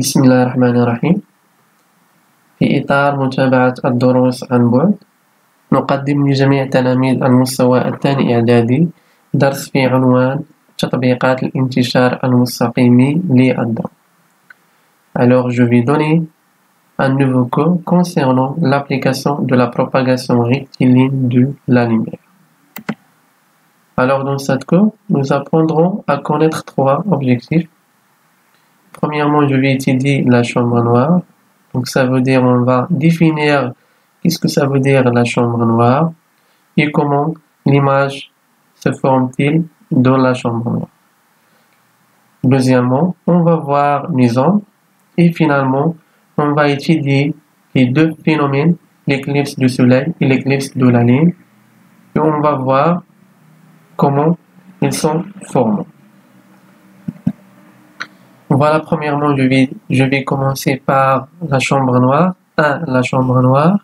بسم الله الرحمن الرحيم. في إطار متابعة الدروس عن بعد، نقدم لجميع تلاميذ المستوى الثاني إعدادي درس في عنوان تطبيقات الانتشار المستقيم للضوء. Alors, je vais donner un nouveau cours concernant l'application de la propagation rectiligne de la lumière. Alors, dans cette cours, nous apprendrons à connaître trois objectifs. Premièrement, je vais étudier la chambre noire. Donc, ça veut dire on va définir qu'est-ce que ça veut dire la chambre noire et comment l'image se forme-t-il dans la chambre noire. Deuxièmement, on va voir les ombres et finalement, on va étudier les deux phénomènes, l'éclipse du soleil et l'éclipse de la lune, et on va voir comment ils sont formés. Voilà, premièrement, je vais commencer par la chambre noire. La chambre noire.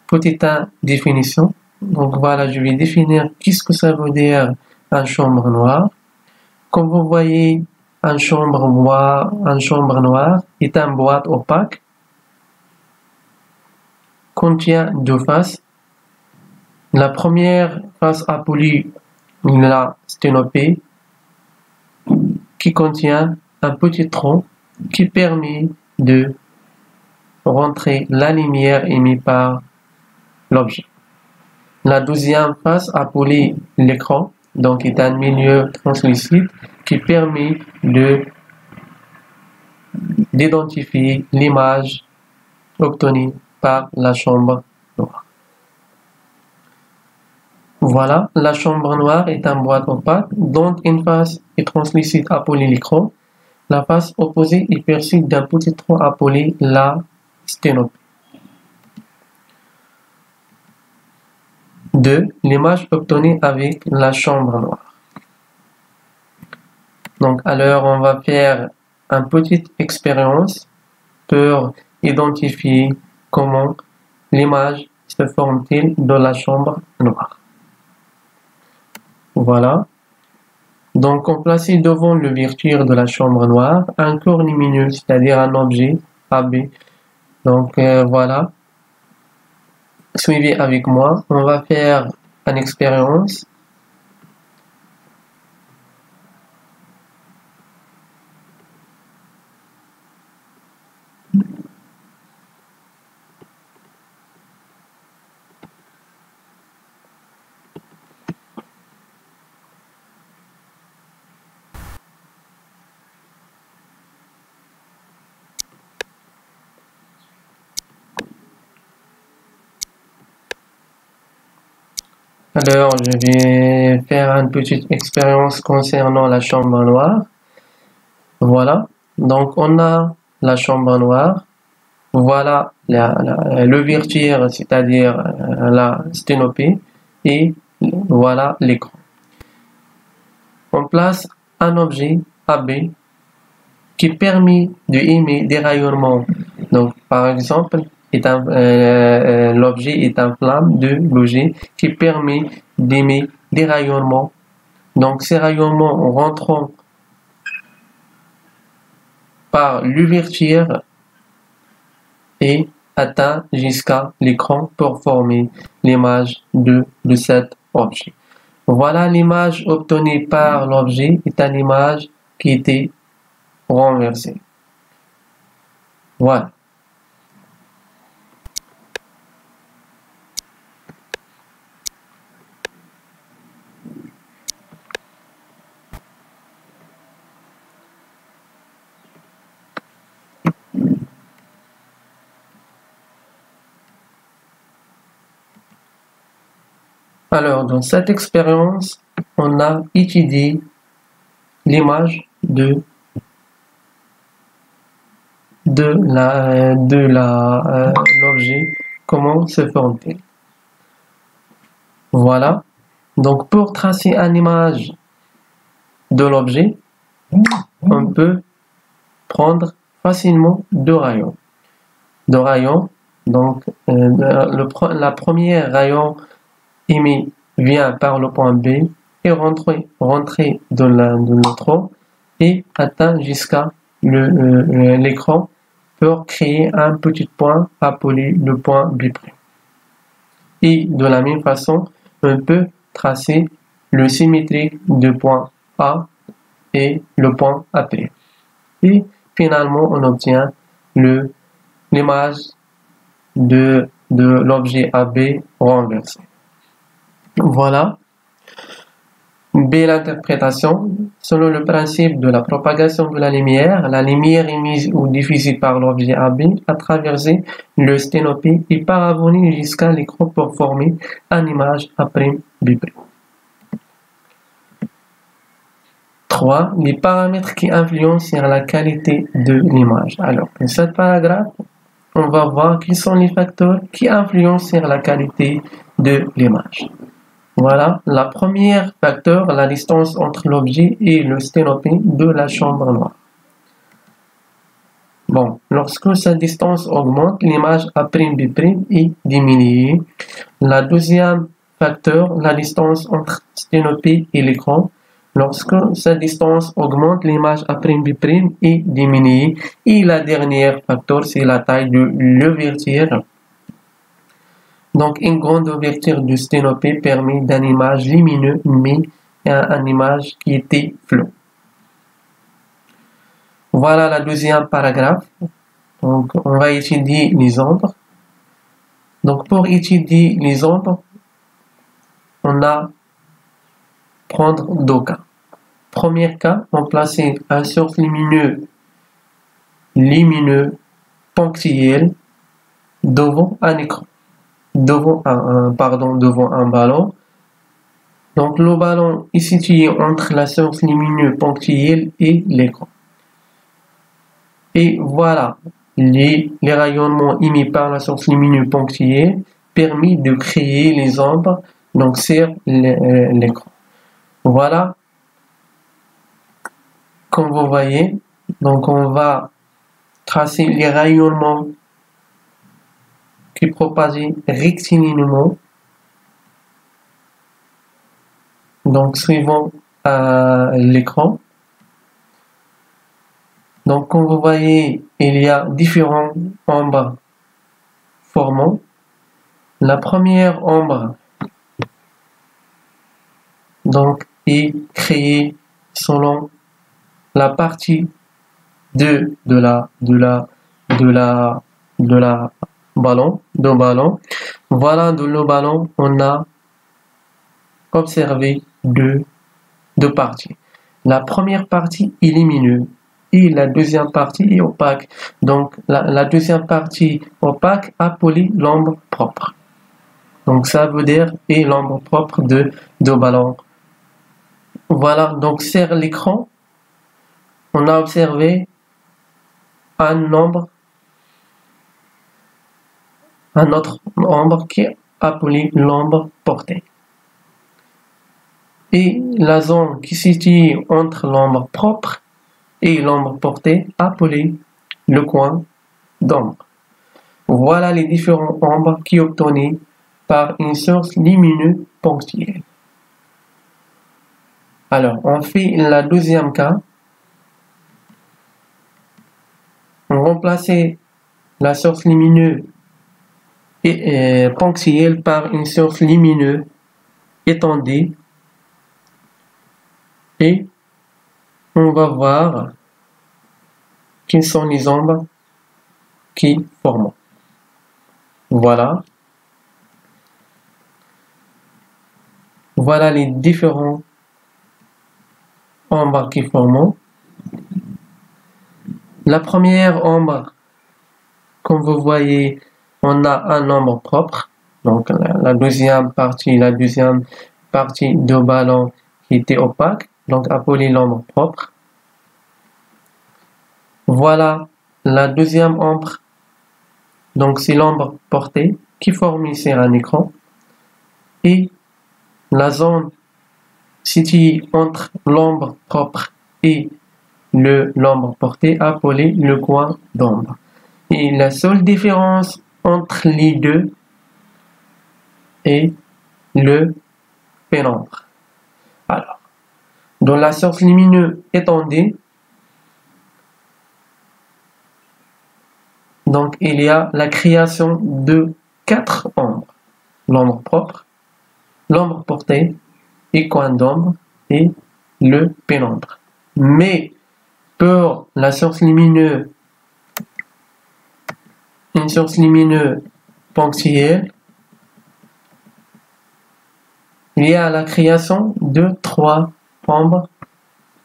Petite définition. Donc voilà, je vais définir qu'est-ce que ça veut dire une chambre noire. Comme vous voyez, une chambre noire est une boîte opaque, contient deux faces. La première face appelée la sténopée, qui contient un petit trou qui permet de rentrer la lumière émise par l'objet. La deuxième face appelée l'écran, donc est un milieu translucide qui permet d'identifier l'image obtenue par la chambre noire. Voilà, la chambre noire est une boîte opaque dont une face est translucide appelée l'écran. La face opposée est perçue d'un petit trou appelé la sténopée. 2. L'image obtenue avec la chambre noire. Donc, alors, on va faire une petite expérience pour identifier comment l'image se forme-t-il dans la chambre noire. Voilà. Donc, on place devant l'ouverture de la chambre noire un corps lumineux, c'est-à-dire un objet AB. Donc, voilà. Suivez avec moi. On va faire une expérience. Alors, je vais faire une petite expérience concernant la chambre noire. Voilà. Donc, on a la chambre noire. Voilà l'ouverture, c'est-à-dire la sténopée. Et voilà l'écran. On place un objet AB qui permet d'émettre des rayonnements. Donc, par exemple, l'objet est une flamme de bougie qui permet d'émettre des rayonnements. Donc, ces rayonnements rentrent par l'ouverture et atteignent jusqu'à l'écran pour former l'image de cet objet. Voilà, l'image obtenue par l'objet est une image qui était renversée. Voilà. Alors, dans cette expérience, on a étudié l'image de l'objet, comment se forme-t-il. Voilà. Donc, pour tracer une image de l'objet, on peut prendre facilement deux rayons. Donc, la première rayon émis vient par le point B et rentrer dans le trou et atteint jusqu'à l'écran pour créer un petit point appelé le point B'. Et de la même façon, on peut tracer le symétrique de point A et le point AP. Et finalement, on obtient l'image de l'objet AB renversé. Voilà. Belle interprétation. Selon le principe de la propagation de la lumière émise ou diffusée par l'objet AB a traversé le sténopée et parvenue jusqu'à l'écran pour former une image A'B'. 3. Les paramètres qui influencent sur la qualité de l'image. Alors, dans ce paragraphe, on va voir quels sont les facteurs qui influencent sur la qualité de l'image. Voilà, la première facteur, la distance entre l'objet et le sténopée de la chambre noire. Bon, lorsque cette distance augmente, l'image A'B' est diminuée. La deuxième facteur, la distance entre sténopée et l'écran. Lorsque cette distance augmente, l'image A'B' est diminuée. Et la dernière facteur, c'est la taille de l'ouverture. Donc, une grande ouverture du sténopée permet d'une image lumineuse, mais une image qui était floue. Voilà la deuxième paragraphe. Donc, on va étudier les ombres. Donc, pour étudier les ombres, on a prendre deux cas. Premier cas, on place un source lumineux ponctuel devant un écran. Devant un ballon. Donc le ballon est situé entre la source lumineuse ponctuelle et l'écran. Et voilà, les rayonnements émis par la source lumineuse ponctuelle permet de créer les ombres donc sur l'écran. Voilà, comme vous voyez, donc on va tracer les rayonnements qui propagent rectilignément, donc suivant l'écran. Donc comme vous voyez, il y a différents ombres formant. La première ombre donc est créée selon la partie de ballon. Voilà, dans le ballon, on a observé deux parties. La première partie est lumineuse et la deuxième partie est opaque. Donc, la deuxième partie opaque appelée l'ombre propre. Donc, ça veut dire et l'ombre propre de ballon. Voilà, donc sur l'écran, on a observé un autre ombre qui est appelé l'ombre portée. Et la zone qui se situe entre l'ombre propre et l'ombre portée appelée le coin d'ombre. Voilà les différents ombres qui obtenues par une source lumineuse ponctuelle. Alors, on fait la deuxième cas. On remplace la source lumineuse ponctuelle par une source lumineuse étendue et on va voir quelles sont les ombres qui forment. Voilà. Voilà les différents ombres qui forment. La première ombre, comme vous voyez, on a un ombre propre. Donc la deuxième partie de ballon qui était opaque, donc appelée l'ombre propre. Voilà la deuxième ombre, donc c'est l'ombre portée qui forme ici un écran. Et la zone située entre l'ombre propre et l'ombre portée appelée le coin d'ombre. Et la seule différence entre les deux est le pénombre. Alors, dans la source lumineuse étendue, Donc il y a la création de 4 ombres. L'ombre propre, l'ombre portée, et coin d'ombre et le pénombre. Mais pour la source lumineuse, une source lumineuse ponctuelle, il y a la création de 3 ombres,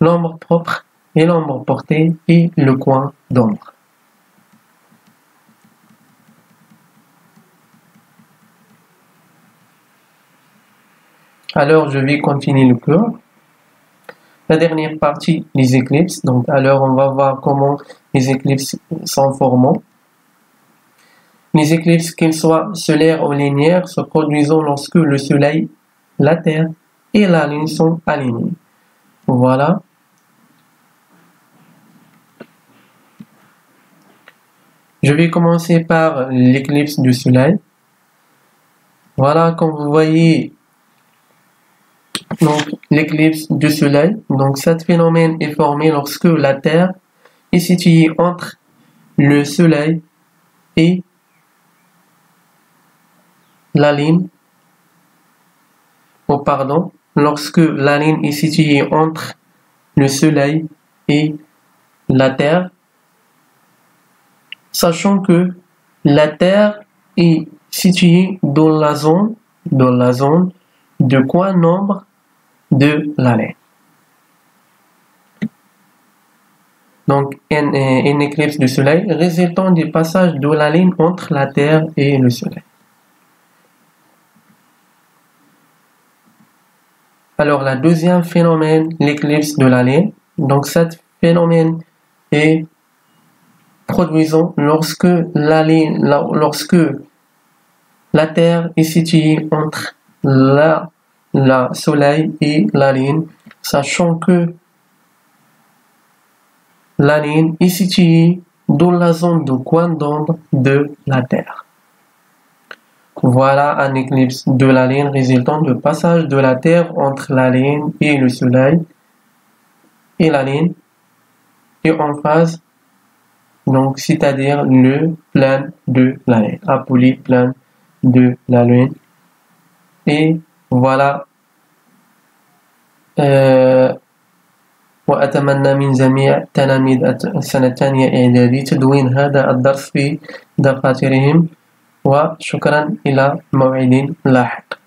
l'ombre propre et l'ombre portée et le coin d'ombre. Alors, je vais continuer le cours. La dernière partie, les éclipses. Donc, alors, on va voir comment les éclipses sont formées. Les éclipses, qu'elles soient solaires ou linéaires, se produisent lorsque le Soleil, la Terre et la Lune sont alignés. Voilà. Je vais commencer par l'éclipse du Soleil. Voilà, comme vous voyez, donc l'éclipse du Soleil. Donc, cet phénomène est formé lorsque la Terre est située entre le Soleil et la Lune. Oh, pardon, lorsque la Lune est située entre le Soleil et la Terre, sachant que la Terre est située dans la zone de coin d'ombre de la Lune. Donc, une éclipse du Soleil résultant du passage de la Lune entre la Terre et le Soleil. Alors, la deuxième phénomène, l'éclipse de la Lune. Donc, cet phénomène est produisant lorsque la Terre est située entre le Soleil et la Lune, sachant que la Lune est située dans la zone de coin d'ombre de la Terre. Voilà un éclipse de la Lune résultant du passage de la Terre entre la Lune et le Soleil et la Lune est en phase, donc c'est-à-dire le plein de la Lune, appelé plein de la Lune. Et voilà. وأتمنى من جميع تلاميذ السنة الثانية إعدادي تدوين هذا الدرس في دفاترهم، وشكرا إلى موعد لاحق.